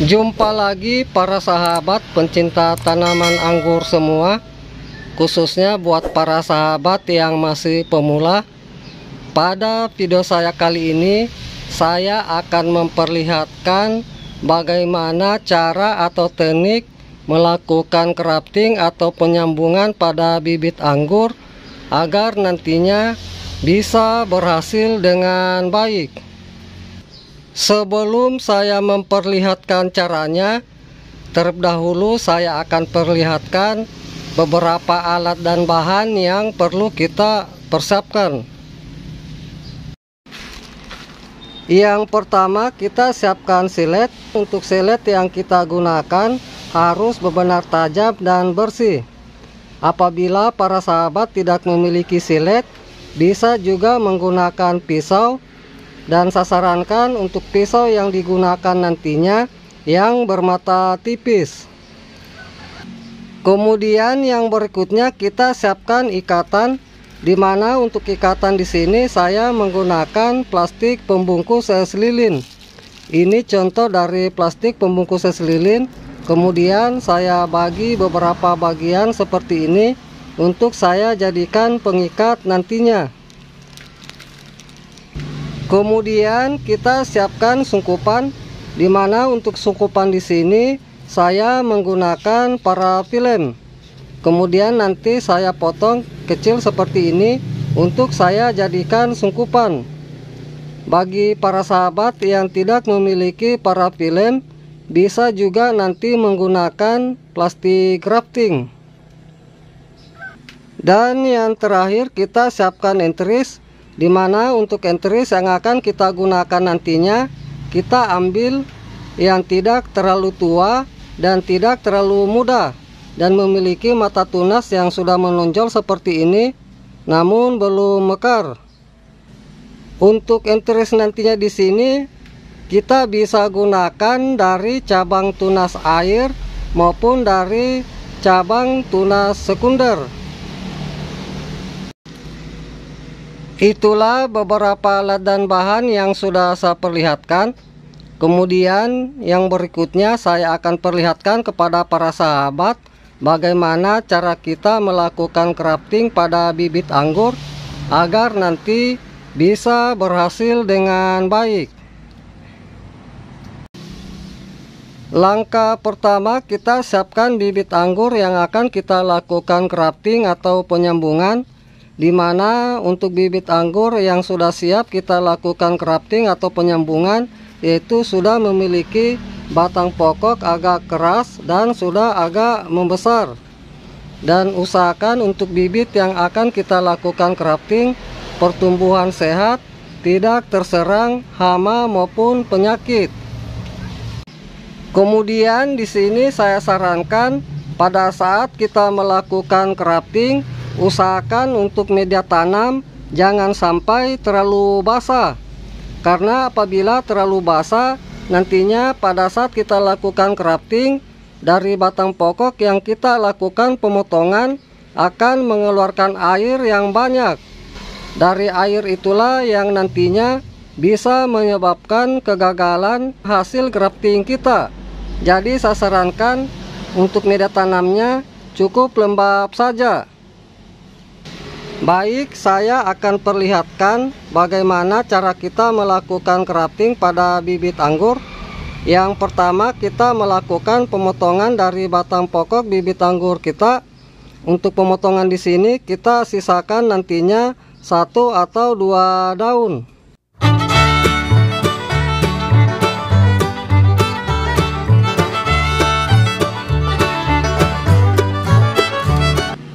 Jumpa lagi para sahabat pencinta tanaman anggur semua, khususnya buat para sahabat yang masih pemula. Pada video saya kali ini, saya akan memperlihatkan bagaimana cara atau teknik melakukan grafting atau penyambungan pada bibit anggur agar nantinya bisa berhasil dengan baik. Sebelum saya memperlihatkan caranya, terlebih dahulu saya akan perlihatkan beberapa alat dan bahan yang perlu kita persiapkan. Yang pertama, kita siapkan silet. Untuk silet yang kita gunakan harus benar-benar tajam dan bersih. Apabila para sahabat tidak memiliki silet, bisa juga menggunakan pisau. Dan saya sarankan untuk pisau yang digunakan nantinya yang bermata tipis. Kemudian yang berikutnya kita siapkan ikatan, di mana untuk ikatan di sini saya menggunakan plastik pembungkus es lilin. Ini contoh dari plastik pembungkus es lilin. Kemudian saya bagi beberapa bagian seperti ini untuk saya jadikan pengikat nantinya. Kemudian kita siapkan sungkupan, di mana untuk sungkupan di sini saya menggunakan parafilm. Kemudian nanti saya potong kecil seperti ini untuk saya jadikan sungkupan. Bagi para sahabat yang tidak memiliki parafilm, bisa juga nanti menggunakan plastik grafting. Dan yang terakhir kita siapkan entris, di mana untuk entris yang akan kita gunakan nantinya kita ambil yang tidak terlalu tua dan tidak terlalu muda dan memiliki mata tunas yang sudah menonjol seperti ini namun belum mekar. Untuk entris nantinya di sini kita bisa gunakan dari cabang tunas air maupun dari cabang tunas sekunder. Itulah beberapa alat dan bahan yang sudah saya perlihatkan. Kemudian yang berikutnya saya akan perlihatkan kepada para sahabat bagaimana cara kita melakukan grafting pada bibit anggur agar nanti bisa berhasil dengan baik. Langkah pertama, kita siapkan bibit anggur yang akan kita lakukan grafting atau penyambungan, di mana untuk bibit anggur yang sudah siap kita lakukan grafting atau penyambungan yaitu sudah memiliki batang pokok agak keras dan sudah agak membesar. Dan usahakan untuk bibit yang akan kita lakukan grafting pertumbuhan sehat, tidak terserang hama maupun penyakit. Kemudian di sini saya sarankan pada saat kita melakukan grafting, usahakan untuk media tanam jangan sampai terlalu basah, karena apabila terlalu basah nantinya pada saat kita lakukan grafting dari batang pokok yang kita lakukan pemotongan akan mengeluarkan air yang banyak. Dari air itulah yang nantinya bisa menyebabkan kegagalan hasil grafting kita. Jadi saya sarankan untuk media tanamnya cukup lembab saja. Baik, saya akan perlihatkan bagaimana cara kita melakukan grafting pada bibit anggur. Yang pertama, kita melakukan pemotongan dari batang pokok bibit anggur kita. Untuk pemotongan di sini kita sisakan nantinya 1 atau 2 daun.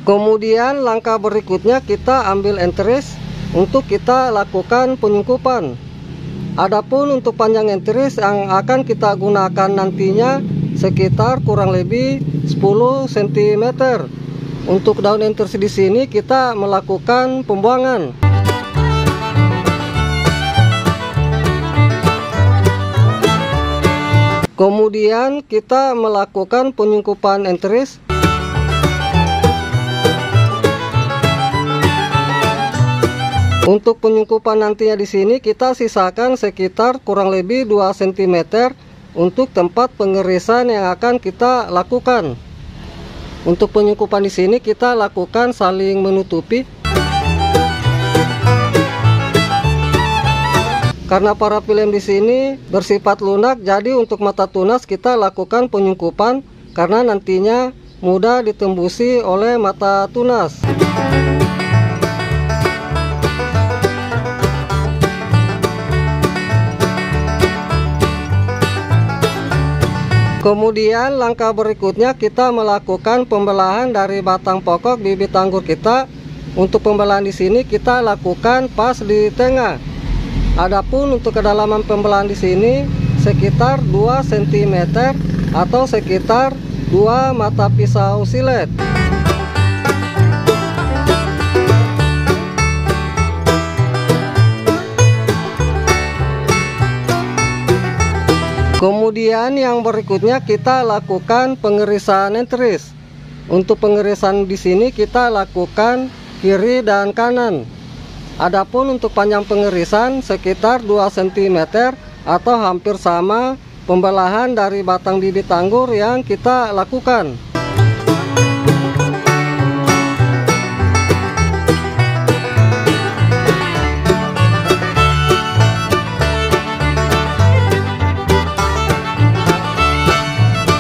Kemudian langkah berikutnya kita ambil entris untuk kita lakukan penyungkupan. Adapun untuk panjang entris yang akan kita gunakan nantinya sekitar kurang lebih 10 cm. Untuk daun entris di sini kita melakukan pembuangan. Kemudian kita melakukan penyungkupan entris. Untuk penyungkupan nantinya di sini kita sisakan sekitar kurang lebih 2 cm untuk tempat pengerisan yang akan kita lakukan. Untuk penyungkupan di sini kita lakukan saling menutupi. Karena parafilm di sini bersifat lunak, jadi untuk mata tunas kita lakukan penyungkupan karena nantinya mudah ditembusi oleh mata tunas. Kemudian langkah berikutnya kita melakukan pembelahan dari batang pokok bibit anggur kita. Untuk pembelahan di sini kita lakukan pas di tengah. Adapun untuk kedalaman pembelahan di sini sekitar 2 cm atau sekitar 2 mata pisau silet. Kemudian yang berikutnya kita lakukan pengerisan entris. Untuk pengerisan di sini kita lakukan kiri dan kanan. Adapun untuk panjang pengerisan sekitar 2 cm atau hampir sama pembelahan dari batang bibit anggur yang kita lakukan.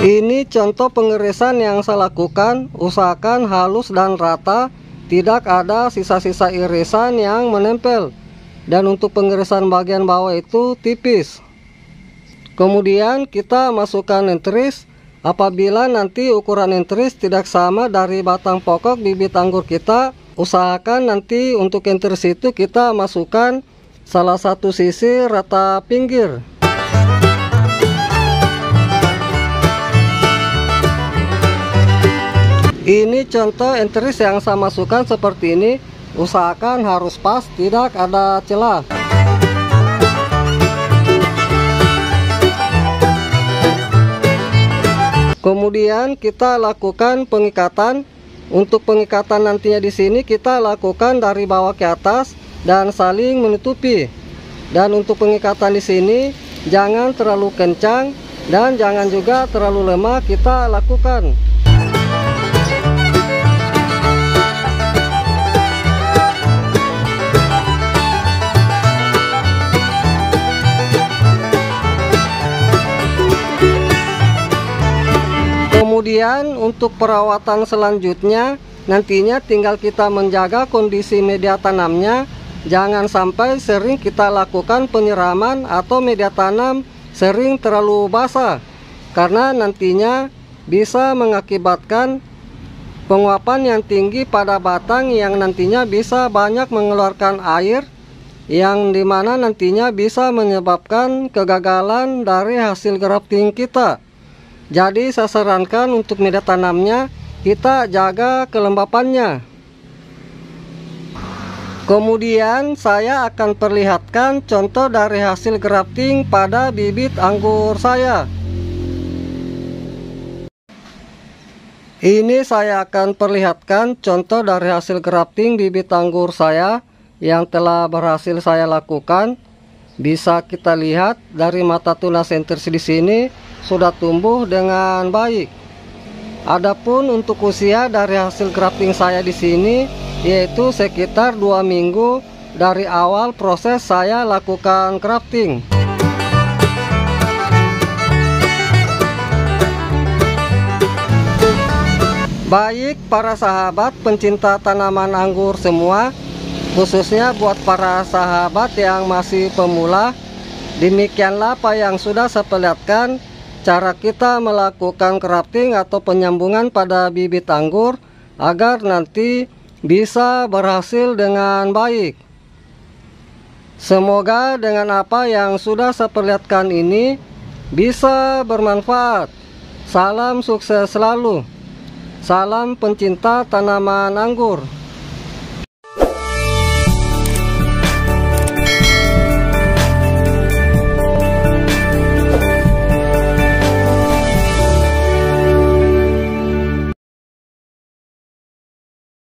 Ini contoh pengerisan yang saya lakukan. Usahakan halus dan rata, tidak ada sisa-sisa irisan yang menempel. Dan untuk pengerisan bagian bawah itu tipis. Kemudian kita masukkan entris. Apabila nanti ukuran entris tidak sama dari batang pokok bibit anggur kita, usahakan nanti untuk entris itu kita masukkan salah satu sisi rata pinggir. Ini contoh entris yang saya masukkan seperti ini. Usahakan harus pas, tidak ada celah. Kemudian kita lakukan pengikatan. Untuk pengikatan nantinya di sini kita lakukan dari bawah ke atas dan saling menutupi. Dan untuk pengikatan di sini jangan terlalu kencang dan jangan juga terlalu lemah kita lakukan. Kemudian untuk perawatan selanjutnya nantinya tinggal kita menjaga kondisi media tanamnya. Jangan sampai sering kita lakukan penyiraman atau media tanam sering terlalu basah, karena nantinya bisa mengakibatkan penguapan yang tinggi pada batang yang nantinya bisa banyak mengeluarkan air, yang dimana nantinya bisa menyebabkan kegagalan dari hasil grafting kita. Jadi saya sarankan untuk media tanamnya kita jaga kelembapannya. Kemudian saya akan perlihatkan contoh dari hasil grafting pada bibit anggur saya. Ini saya akan perlihatkan contoh dari hasil grafting bibit anggur saya yang telah berhasil saya lakukan. Bisa kita lihat dari mata tunas entris di sini sudah tumbuh dengan baik. Adapun untuk usia dari hasil grafting saya di sini yaitu sekitar 2 minggu dari awal proses saya lakukan grafting. Baik para sahabat pencinta tanaman anggur semua, khususnya buat para sahabat yang masih pemula, demikianlah apa yang sudah saya perlihatkan cara kita melakukan grafting atau penyambungan pada bibit anggur agar nanti bisa berhasil dengan baik. Semoga dengan apa yang sudah saya perlihatkan ini bisa bermanfaat. Salam sukses selalu. Salam pencinta tanaman anggur.